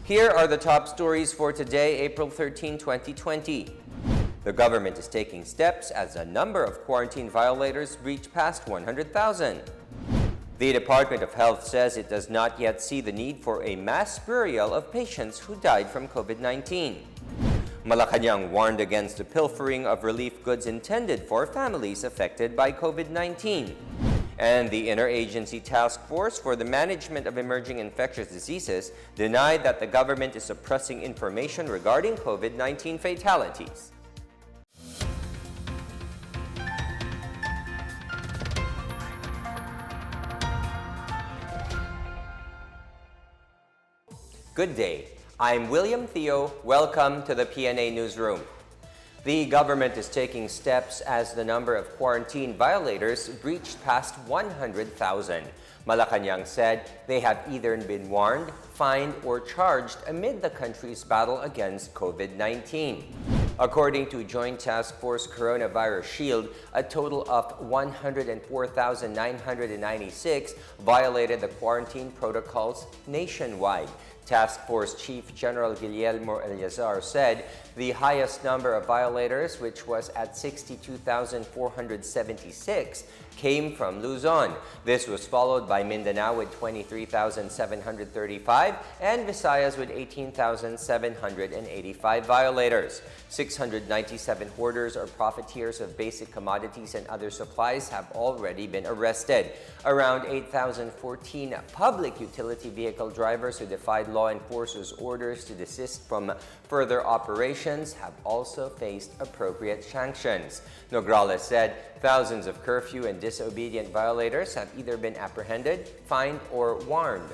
Here are the top stories for today, April 13, 2020. The government is taking steps as the number of quarantine violators reach past 100,000. The Department of Health says it does not yet see the need for a mass burial of patients who died from COVID-19. Malacanang warned against the pilfering of relief goods intended for families affected by COVID-19. And the Interagency Task Force for the Management of Emerging Infectious Diseases denied that the government is suppressing information regarding COVID-19 fatalities. Good day. I'm William Theo. Welcome to the PNA Newsroom. The government is taking steps as the number of quarantine violators reached past 100,000. Malacanang said they have either been warned, fined, or charged amid the country's battle against COVID-19. According to Joint Task Force Coronavirus Shield, a total of 104,996 violated the quarantine protocols nationwide. Task Force Chief General Guillermo Eleazar said the highest number of violators, which was at 62,476, came from Luzon. This was followed by Mindanao with 23,735 and Visayas with 18,785 violators. 697 hoarders or profiteers of basic commodities and other supplies have already been arrested. Around 8,014 public utility vehicle drivers who defied law enforcers' orders to desist from further operations have also faced appropriate sanctions. Nograles said thousands of curfew and disobedient violators have either been apprehended, fined, or warned,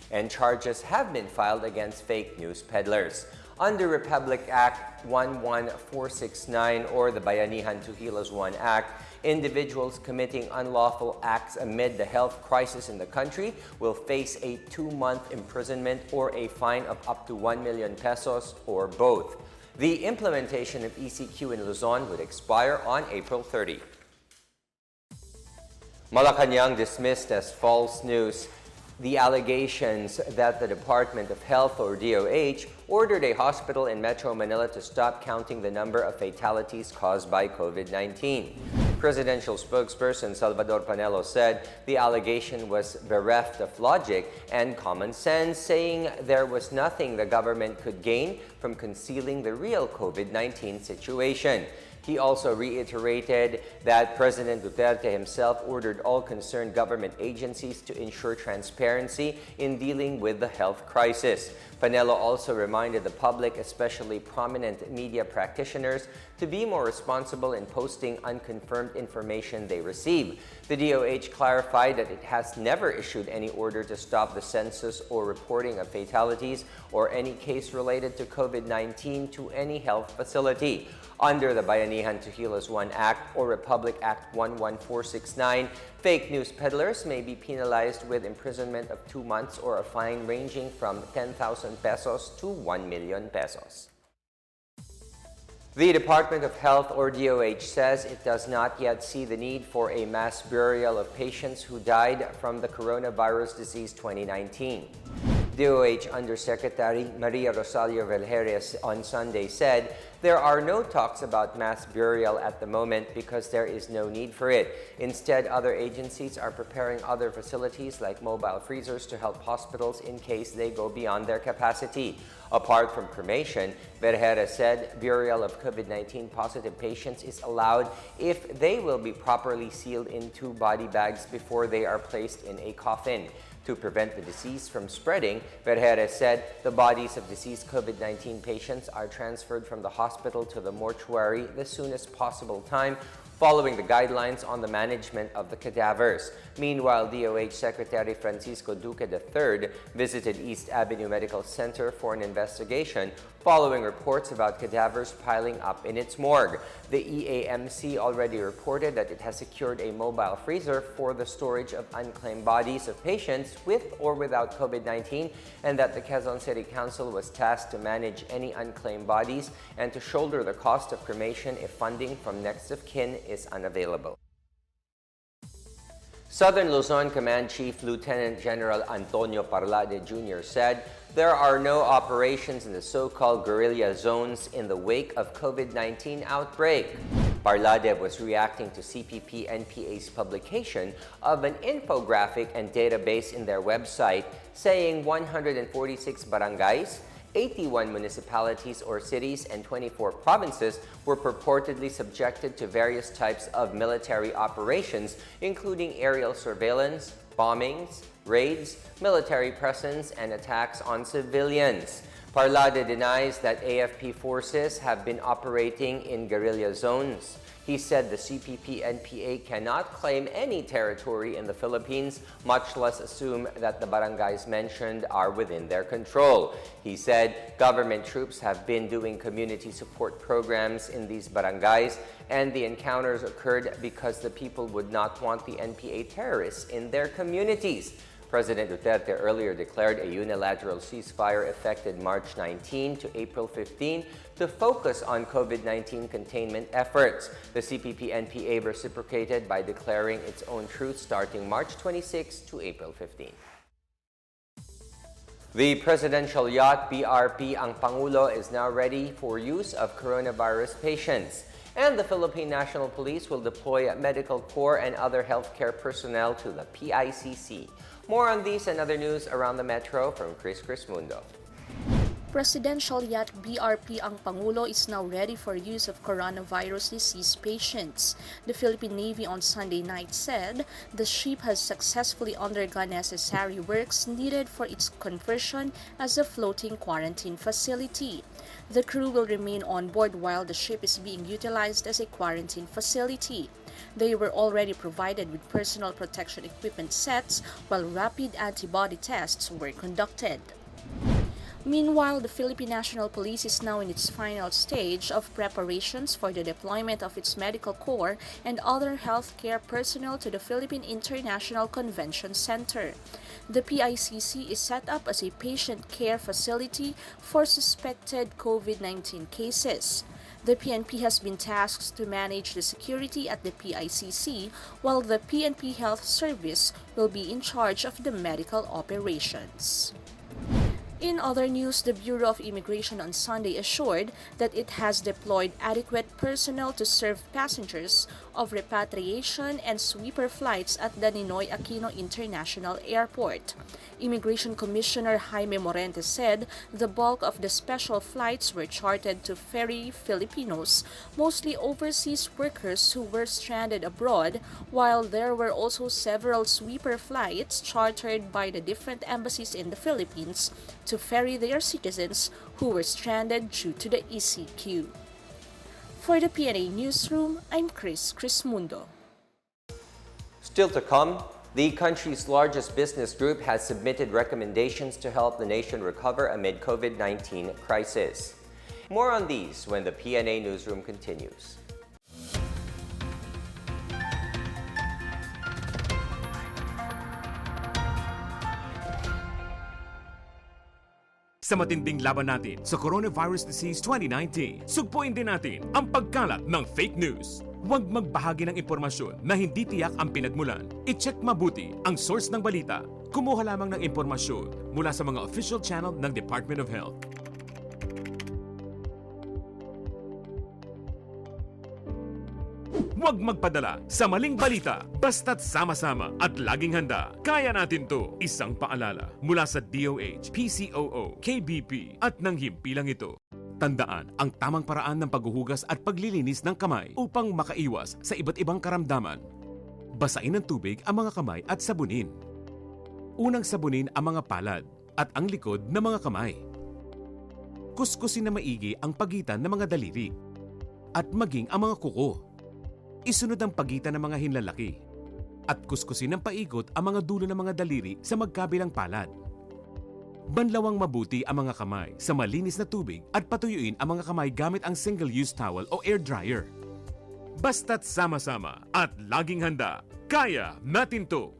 and charges have been filed against fake news peddlers. Under Republic Act 11469 or the Bayanihan to Hilas 1 Act, individuals committing unlawful acts amid the health crisis in the country will face a 2-month imprisonment or a fine of up to 1 million pesos or both. The implementation of ECQ in Luzon would expire on April 30. Malacanang dismissed as false news the allegations that the Department of Health or DOH ordered a hospital in Metro Manila to stop counting the number of fatalities caused by COVID-19. Presidential spokesperson Salvador Panelo said the allegation was bereft of logic and common sense, saying there was nothing the government could gain from concealing the real COVID-19 situation. He also reiterated that President Duterte himself ordered all concerned government agencies to ensure transparency in dealing with the health crisis. Panelo also reminded the public, especially prominent media practitioners, to be more responsible in posting unconfirmed information they receive. The DOH clarified that it has never issued any order to stop the census or reporting of fatalities or any case related to COVID-19 to any health facility. Under the Bayanihan to Hilas 1 Act or Republic Act 11469, fake news peddlers may be penalized with imprisonment of 2 months or a fine ranging from 10,000 pesos to 1 million pesos. The Department of Health or DOH says it does not yet see the need for a mass burial of patients who died from the coronavirus disease 2019. DOH Undersecretary Maria Rosario Veljeres on Sunday said there are no talks about mass burial at the moment because there is no need for it. Instead, other agencies are preparing other facilities like mobile freezers to help hospitals in case they go beyond their capacity. Apart from cremation, Veljeres said burial of COVID-19 positive patients is allowed if they will be properly sealed in 2 body bags before they are placed in a coffin. To prevent the disease from spreading, Veljeres said the bodies of deceased COVID-19 patients are transferred from the hospital to the mortuary the soonest possible time, following the guidelines on the management of the cadavers. Meanwhile, DOH Secretary Francisco Duque III visited East Avenue Medical Center for an investigation following reports about cadavers piling up in its morgue. The EAMC already reported that it has secured a mobile freezer for the storage of unclaimed bodies of patients with or without COVID-19, and that the Quezon City Council was tasked to manage any unclaimed bodies and to shoulder the cost of cremation if funding from next of kin is unavailable. Southern Luzon Command Chief Lieutenant General Antonio Parlade Jr. said there are no operations in the so-called guerrilla zones in the wake of COVID-19 outbreak. Parlade was reacting to CPP-NPA's publication of an infographic and database in their website saying 146 barangays, 81 municipalities or cities, and 24 provinces were purportedly subjected to various types of military operations, including aerial surveillance, bombings, raids, military presence, and attacks on civilians. Parlade denies that AFP forces have been operating in guerrilla zones. He said the CPP-NPA cannot claim any territory in the Philippines, much less assume that the barangays mentioned are within their control. He said government troops have been doing community support programs in these barangays, and the encounters occurred because the people would not want the NPA terrorists in their communities. President Duterte earlier declared a unilateral ceasefire effective March 19 to April 15 to focus on COVID-19 containment efforts. The CPP-NPA reciprocated by declaring its own truce starting March 26 to April 15. The presidential yacht BRP Ang Pangulo is now ready for use of coronavirus patients. And the Philippine National Police will deploy medical corps and other healthcare personnel to the PICC. More on these and other news around the metro from Chris Mundo. Presidential yacht BRP Ang Pangulo is now ready for use of coronavirus disease patients. The Philippine Navy on Sunday night said the ship has successfully undergone necessary works needed for its conversion as a floating quarantine facility. The crew will remain on board while the ship is being utilized as a quarantine facility. They were already provided with personal protection equipment sets while rapid antibody tests were conducted. Meanwhile, the Philippine National Police is now in its final stage of preparations for the deployment of its medical corps and other healthcare personnel to the Philippine International Convention Center. The PICC is set up as a patient care facility for suspected COVID-19 cases. The PNP has been tasked to manage the security at the PICC, while the PNP Health Service will be in charge of the medical operations. In other news, the Bureau of Immigration on Sunday assured that it has deployed adequate personnel to serve passengers of repatriation and sweeper flights at the Ninoy Aquino International Airport. Immigration Commissioner Jaime Morente said the bulk of the special flights were chartered to ferry Filipinos, mostly overseas workers who were stranded abroad, while there were also several sweeper flights chartered by the different embassies in the Philippines to ferry their citizens who were stranded due to the ECQ. For the PNA Newsroom, I'm Chris Mundo. Still to come, the country's largest business group has submitted recommendations to help the nation recover amid COVID-19 crisis. More on these when the PNA Newsroom continues. Sa matinding laban natin sa Coronavirus Disease 2019, sugpuin din natin ang pagkalat ng fake news. Huwag magbahagi ng impormasyon na hindi tiyak ang pinagmulan. I-check mabuti ang source ng balita. Kumuha lamang ng impormasyon mula sa mga official channel ng Department of Health. Huwag magpadala sa maling balita, basta't sama-sama at laging handa. Kaya natin to. Isang paalala mula sa DOH, PCOO, KBP at ng himpilang ito. Tandaan ang tamang paraan ng paghuhugas at paglilinis ng kamay upang makaiwas sa iba't ibang karamdaman. Basain ng tubig ang mga kamay at sabunin. Unang sabunin ang mga palad at ang likod ng mga kamay. Kuskusin na maigi ang pagitan ng mga daliri at maging ang mga kuko. Isunod ang pagitan ng mga hinlalaki at kuskusin ng paikot ang mga dulo ng mga daliri sa magkabilang palad. Banlawang mabuti ang mga kamay sa malinis na tubig at patuyuin ang mga kamay gamit ang single-use towel o air dryer. Basta't sama-sama at laging handa, kaya natin to!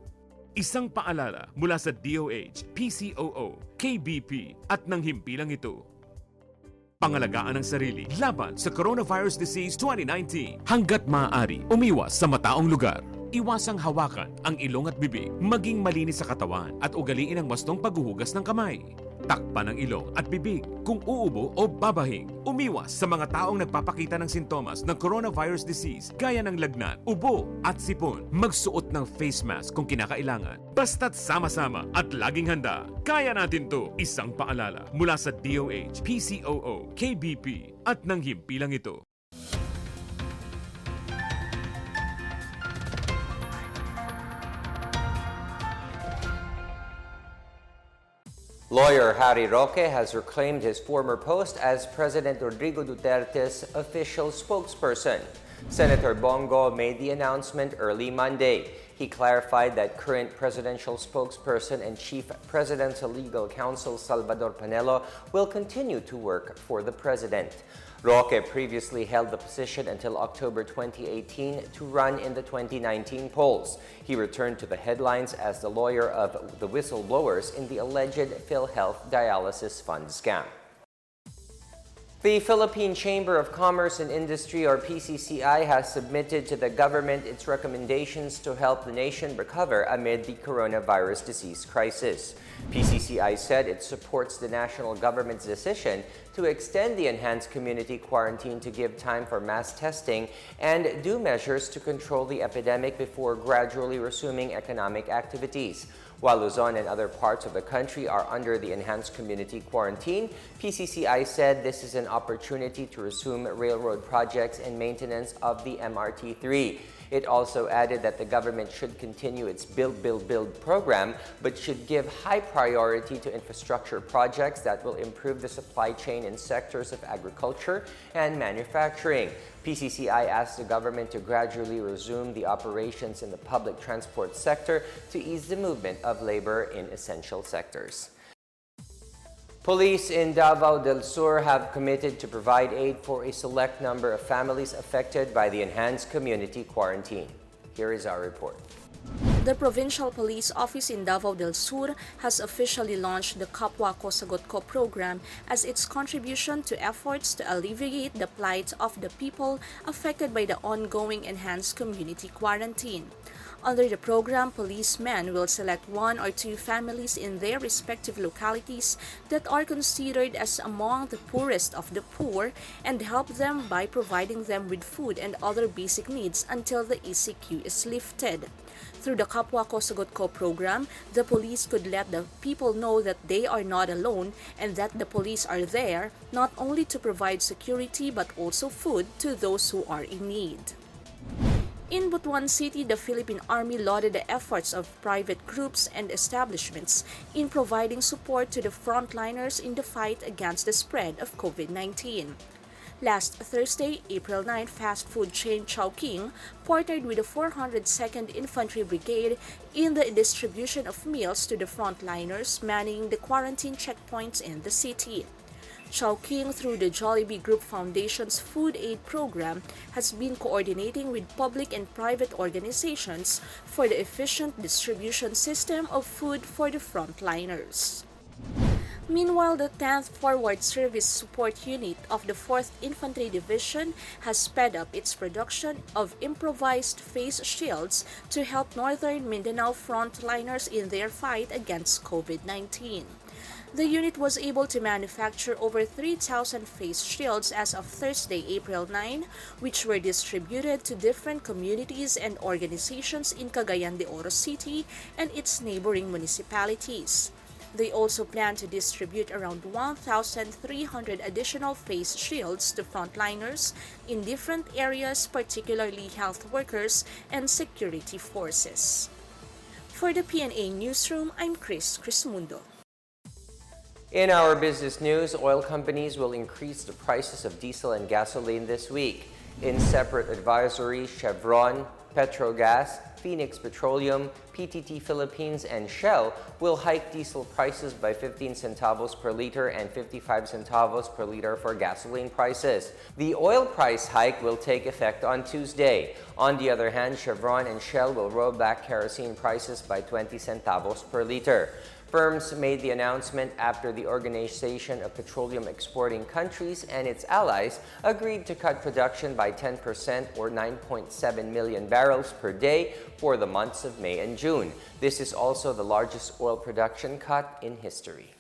Isang paalala mula sa DOH, PCOO, KBP at ng himpilang ito. Pangalagaan ang sarili laban sa Coronavirus Disease 2019 hanggat maaari umiwas sa mataong lugar. Iwasang hawakan ang ilong at bibig, maging malinis sa katawan at ugaliin ang wastong paghuhugas ng kamay. Takpan ang ilong at bibig kung uubo o babahing. Umiwas sa mga taong nagpapakita ng sintomas ng coronavirus disease gaya ng lagnat, ubo at sipon. Magsuot ng face mask kung kinakailangan. Basta't sama-sama at laging handa. Kaya natin to! Isang paalala mula sa DOH, PCOO, KBP at ng himpilang ito. Lawyer Harry Roque has reclaimed his former post as President Rodrigo Duterte's official spokesperson. Senator Bongo made the announcement early Monday. He clarified that current presidential spokesperson and Chief Presidential Legal Counsel Salvador Panelo will continue to work for the president. Roque previously held the position until October 2018 to run in the 2019 polls. He returned to the headlines as the lawyer of the whistleblowers in the alleged PhilHealth dialysis fund scam. The Philippine Chamber of Commerce and Industry, or PCCI, has submitted to the government its recommendations to help the nation recover amid the coronavirus disease crisis. PCCI said it supports the national government's decision to extend the enhanced community quarantine to give time for mass testing and do measures to control the epidemic before gradually resuming economic activities. While Luzon and other parts of the country are under the enhanced community quarantine, PCCI said this is an opportunity to resume railroad projects and maintenance of the MRT-3. It also added that the government should continue its Build, Build, Build program, but should give high priority to infrastructure projects that will improve the supply chain in sectors of agriculture and manufacturing. PCCI asked the government to gradually resume the operations in the public transport sector to ease the movement of labor in essential sectors. Police in Davao del Sur have committed to provide aid for a select number of families affected by the enhanced community quarantine. Here is our report. The Provincial Police Office in Davao del Sur has officially launched the Kapwa Ko Sagot Ko program as its contribution to efforts to alleviate the plight of the people affected by the ongoing enhanced community quarantine. Under the program, policemen will select one or two families in their respective localities that are considered as among the poorest of the poor and help them by providing them with food and other basic needs until the ECQ is lifted. Through the Kapwa Ko Sagot Ko program, the police could let the people know that they are not alone and that the police are there not only to provide security but also food to those who are in need. In Butuan City, the Philippine Army lauded the efforts of private groups and establishments in providing support to the frontliners in the fight against the spread of COVID-19. Last Thursday, April 9, fast food chain Chowking partnered with the 402nd Infantry Brigade in the distribution of meals to the frontliners manning the quarantine checkpoints in the city. Chowking, through the Jollibee Group Foundation's Food Aid Program, has been coordinating with public and private organizations for the efficient distribution system of food for the frontliners. Meanwhile, the 10th Forward Service Support Unit of the 4th Infantry Division has sped up its production of improvised face shields to help Northern Mindanao frontliners in their fight against COVID-19. The unit was able to manufacture over 3,000 face shields as of Thursday, April 9, which were distributed to different communities and organizations in Cagayan de Oro City and its neighboring municipalities. They also plan to distribute around 1,300 additional face shields to frontliners in different areas, particularly health workers and security forces. For the PNA Newsroom, I'm Chris Crismundo. In our business news, oil companies will increase the prices of diesel and gasoline this week. In separate advisories, Chevron, Petrogas, Phoenix Petroleum, PTT Philippines and Shell will hike diesel prices by 15 centavos per liter and 55 centavos per liter for gasoline prices. The oil price hike will take effect on Tuesday. On the other hand, Chevron and Shell will roll back kerosene prices by 20 centavos per liter. Firms made the announcement after the Organization of Petroleum Exporting Countries and its allies agreed to cut production by 10% or 9.7 million barrels per day for the months of May and June. This is also the largest oil production cut in history.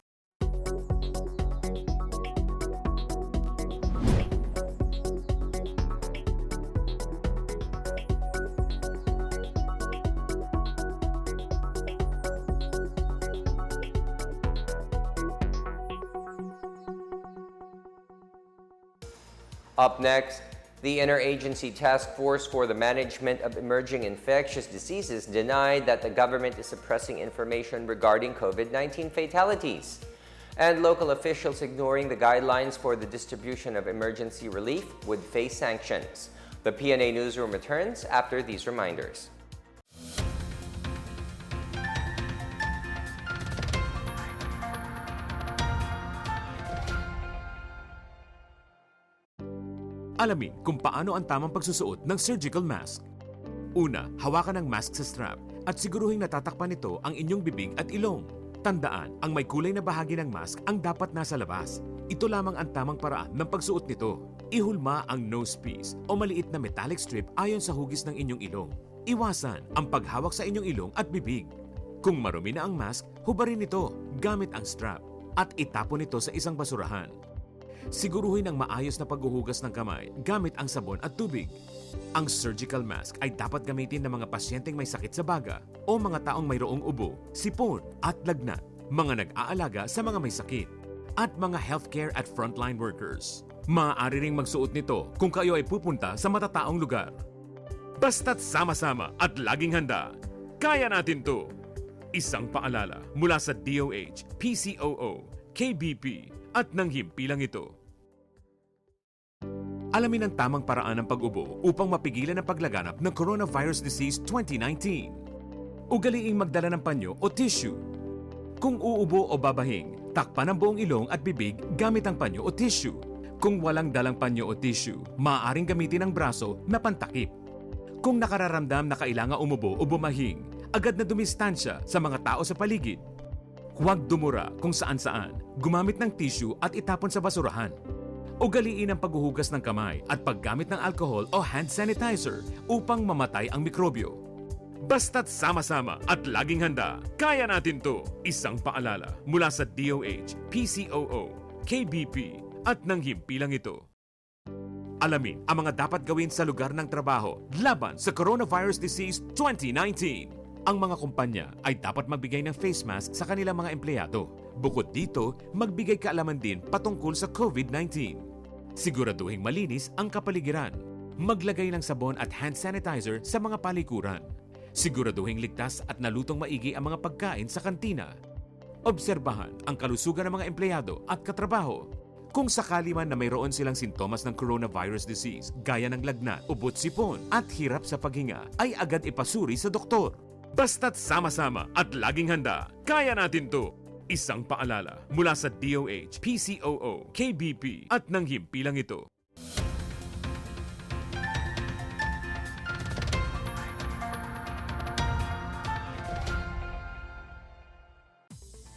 Up next, the Interagency Task Force for the Management of Emerging Infectious Diseases denied that the government is suppressing information regarding COVID-19 fatalities. And local officials ignoring the guidelines for the distribution of emergency relief would face sanctions. The PNA Newsroom returns after these reminders. Alamin kung paano ang tamang pagsusuot ng surgical mask. Una, hawakan ang mask sa strap at siguruhing natatakpan nito ang inyong bibig at ilong. Tandaan, ang may kulay na bahagi ng mask ang dapat nasa labas. Ito lamang ang tamang paraan ng pagsuot nito. Ihulma ang nose piece o maliit na metallic strip ayon sa hugis ng inyong ilong. Iwasan ang paghawak sa inyong ilong at bibig. Kung marumi na ang mask, hubarin ito gamit ang strap at itapon ito sa isang basurahan. Siguruhin ang maayos na paghuhugas ng kamay gamit ang sabon at tubig. Ang surgical mask ay dapat gamitin ng mga pasyenteng may sakit sa baga o mga taong mayroong ubo, sipon at lagnat, mga nag-aalaga sa mga may sakit, at mga healthcare at frontline workers. Maaari ring magsuot nito kung kayo ay pupunta sa matataong lugar. Basta't sama-sama at laging handa, kaya natin to! Isang paalala mula sa DOH, PCOO, KBP, at ng himpilang ito. Alamin ang tamang paraan ng pag-ubo upang mapigilan ang paglaganap ng Coronavirus Disease 2019. Ugaliing magdala ng panyo o tissue. Kung uubo o babahing, takpan ang buong ilong at bibig gamit ang panyo o tissue. Kung walang dalang panyo o tissue, maaaring gamitin ang braso na pantakip. Kung nakararamdam na kailangan umubo o bumahing, agad na dumistansya sa mga tao sa paligid. Huwag dumura kung saan-saan, gumamit ng tissue at itapon sa basurahan. Ugaliin ang paghuhugas ng kamay at paggamit ng alcohol o hand sanitizer upang mamatay ang mikrobyo. Basta't sama-sama at laging handa, kaya natin to! Isang paalala mula sa DOH, PCOO, KBP, at ng himpilang ito. Alamin ang mga dapat gawin sa lugar ng trabaho laban sa Coronavirus Disease 2019. Ang mga kumpanya ay dapat magbigay ng face mask sa kanilang mga empleyado. Bukod dito, magbigay kaalaman din patungkol sa COVID-19. Siguraduhing malinis ang kapaligiran. Maglagay ng sabon at hand sanitizer sa mga palikuran. Siguraduhing ligtas at nalutong maigi ang mga pagkain sa kantina. Obserbahan ang kalusugan ng mga empleyado at katrabaho. Kung sakali man na mayroon silang sintomas ng coronavirus disease, gaya ng lagnat, ubot sipon at hirap sa paghinga, ay agad ipasuri sa doktor. Basta't sama-sama at laging handa, kaya natin to! Isang paalala mula sa DOH, PCOO, KBP, at ng himpilang ito.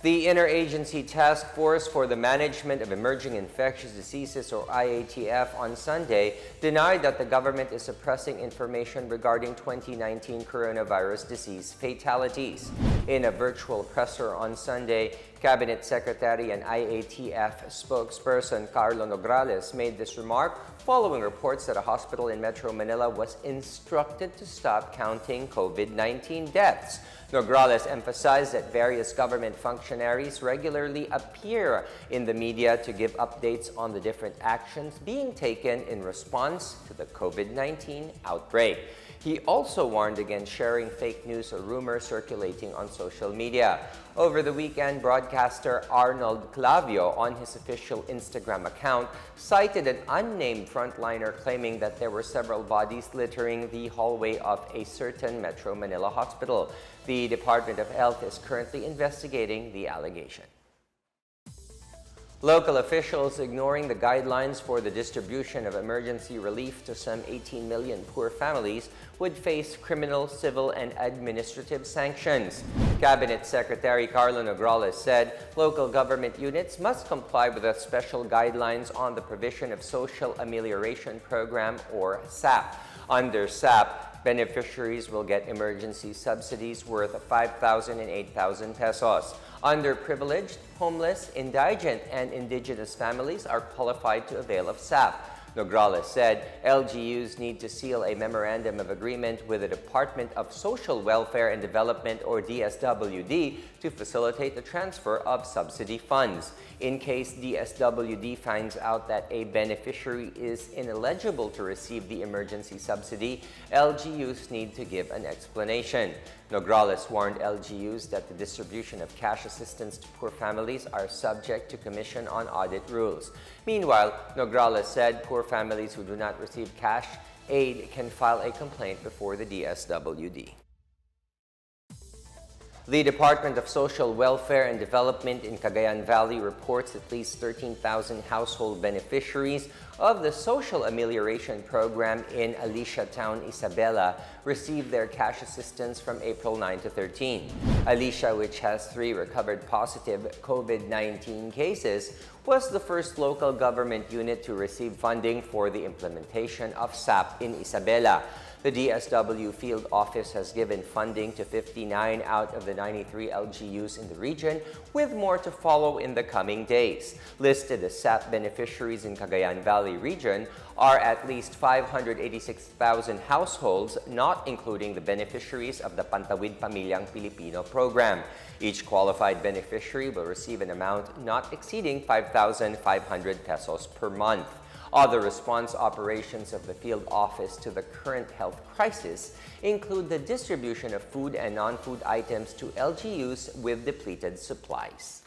The Interagency Task Force for the Management of Emerging Infectious Diseases, or IATF, on Sunday denied that the government is suppressing information regarding 2019 coronavirus disease fatalities. In a virtual presser on Sunday, Cabinet Secretary and IATF spokesperson Carlo Nograles made this remark following reports that a hospital in Metro Manila was instructed to stop counting COVID-19 deaths. Nograles emphasized that various government functionaries regularly appear in the media to give updates on the different actions being taken in response to the COVID-19 outbreak. He also warned against sharing fake news or rumors circulating on social media. Over the weekend, broadcaster Arnold Clavio on his official Instagram account cited an unnamed frontliner claiming that there were several bodies littering the hallway of a certain Metro Manila hospital. The Department of Health is currently investigating the allegation. Local officials ignoring the guidelines for the distribution of emergency relief to some 18 million poor families would face criminal, civil, and administrative sanctions. Cabinet Secretary Carlo Nograles said local government units must comply with the special guidelines on the provision of Social Amelioration Program or SAP. Under SAP, beneficiaries will get emergency subsidies worth 5,000 and 8,000 pesos. Underprivileged, homeless, indigent, and indigenous families are qualified to avail of SAP. Nograles said LGUs need to seal a memorandum of agreement with the Department of Social Welfare and Development or DSWD to facilitate the transfer of subsidy funds. In case DSWD finds out that a beneficiary is ineligible to receive the emergency subsidy, LGUs need to give an explanation. Nograles warned LGUs that the distribution of cash assistance to poor families are subject to Commission on Audit rules. Meanwhile, Nograles said poor families who do not receive cash aid can file a complaint before the DSWD. The Department of Social Welfare and Development in Cagayan Valley reports at least 13,000 household beneficiaries of the Social Amelioration Program in Alicia Town, Isabela, received their cash assistance from April 9 to 13. Alicia, which has 3 recovered positive COVID-19 cases, was the first local government unit to receive funding for the implementation of SAP in Isabela. The DSW field office has given funding to 59 out of the 93 LGUs in the region, with more to follow in the coming days. Listed as SAP beneficiaries in Cagayan Valley region are at least 586,000 households, not including the beneficiaries of the Pantawid Pamilyang Pilipino program. Each qualified beneficiary will receive an amount not exceeding 5,500 pesos per month. Other response operations of the field office to the current health crisis include the distribution of food and non-food items to LGUs with depleted supplies.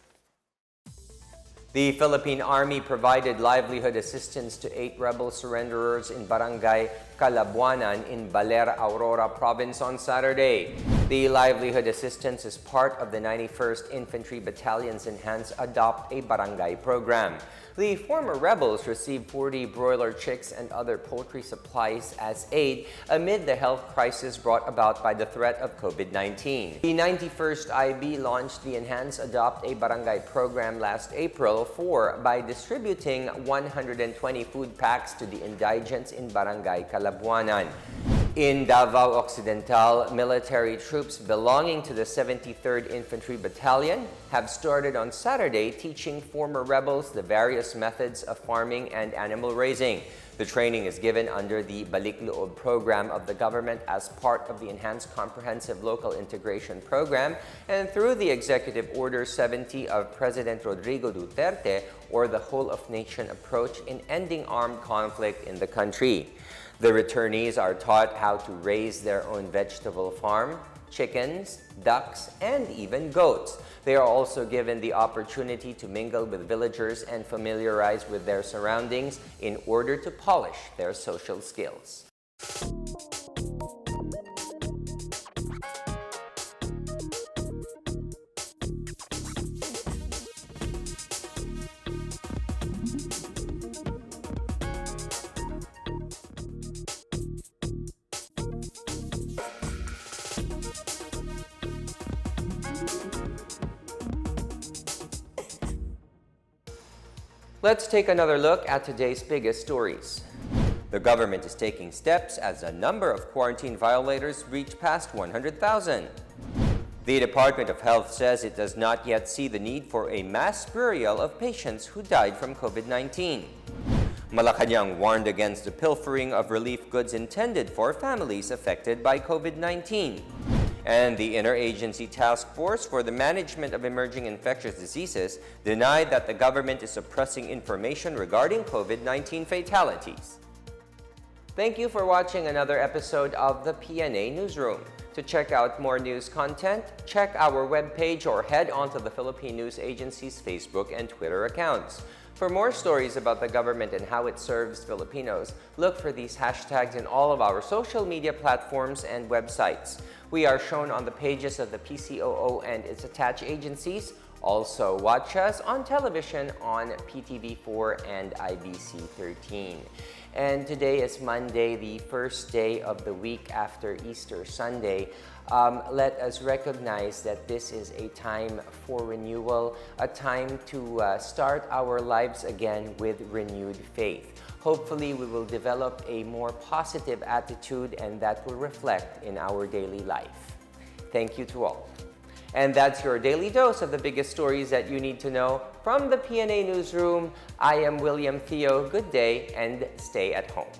The Philippine Army provided livelihood assistance to 8 rebel surrenderers in Barangay Calabuanan in Baler, Aurora Province on Saturday. The livelihood assistance is part of the 91st Infantry Battalion's Enhanced Adopt a Barangay program. The former rebels received 40 broiler chicks and other poultry supplies as aid amid the health crisis brought about by the threat of COVID-19. The 91st IB launched the Enhanced Adopt a Barangay program last April by distributing 120 food packs to the indigents in Barangay Calabuanan. In Davao Occidental, military troops belonging to the 73rd Infantry Battalion have started on Saturday teaching former rebels the various methods of farming and animal raising. The training is given under the Balik Loob program of the government as part of the Enhanced Comprehensive Local Integration Program and through the Executive Order 70 of President Rodrigo Duterte, or the whole-of-nation approach in ending armed conflict in the country. The returnees are taught how to raise their own vegetable farm, chickens, ducks, and even goats. They are also given the opportunity to mingle with villagers and familiarize with their surroundings in order to polish their social skills. Let's take another look at today's biggest stories. The government is taking steps as the number of quarantine violators reach past 100,000. The Department of Health says it does not yet see the need for a mass burial of patients who died from COVID-19. Malacanang warned against the pilfering of relief goods intended for families affected by COVID-19. And the Interagency Task Force for the Management of Emerging Infectious Diseases denied that the government is suppressing information regarding COVID-19 fatalities. Thank you for watching another episode of the PNA Newsroom. To check out more news content, check our webpage or head onto the Philippine News Agency's Facebook and Twitter accounts. For more stories about the government and how it serves Filipinos, look for these hashtags in all of our social media platforms and websites. We are shown on the pages of the PCOO and its attached agencies. Also, watch us on television on PTV4 and IBC 13. And today is Monday, the first day of the week after Easter Sunday. Let us recognize that this is a time for renewal, a time to start our lives again with renewed faith. Hopefully, we will develop a more positive attitude and that will reflect in our daily life. Thank you to all. And that's your daily dose of the biggest stories that you need to know from the PNA Newsroom. I am William Theo. Good day and stay at home.